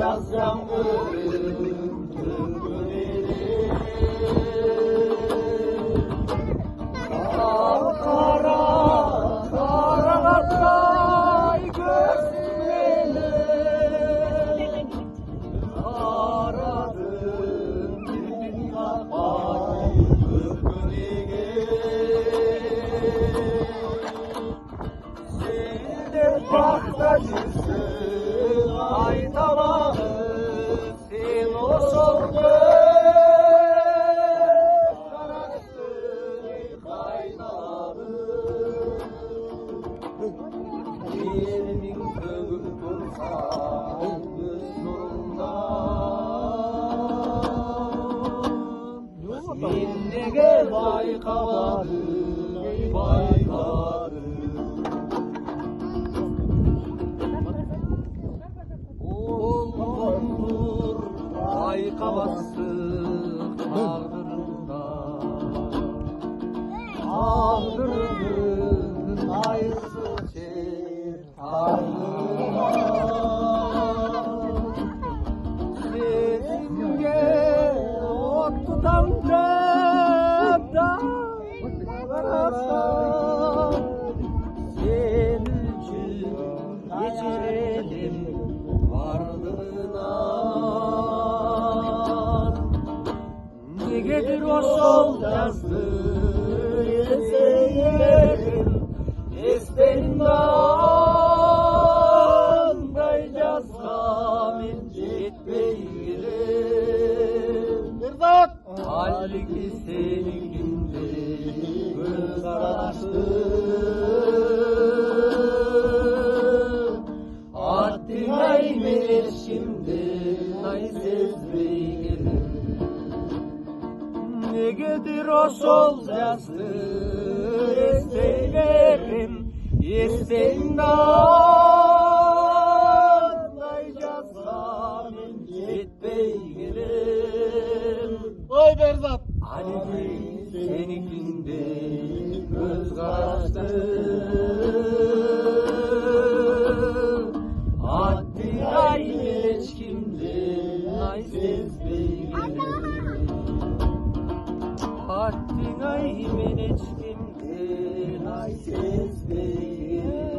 Yaz yağmurun tıngırı kara kay görsün beni aradım bir kapay tıngırı sende baktacısın ay tamam sen o soldu kararısın kaynadı yerinin kövün kursan kızlarından minnege baykavarım baykarım Olgundur baykabası ağdırında Ağdırının ayısı çek ağdırında Sezinge ot tutan cepten varasın Sen için geçirelim varlığından Negedir o sol yazdı Yeseyelim Esterinden Dayacağız kamin etmeyelim Halbuki seninkinde göz araçtı Ay verir şimdi ay sezmeyelim Negedir o sol yazdı Esteylerim Esteyimden Dayacağız zamin etmeyelim Oy Berzat Ali seninkinde göz karartı Ay hiç kimdi ay sezmeyelim Haddin ay hiç kimdi ay sezmeyelim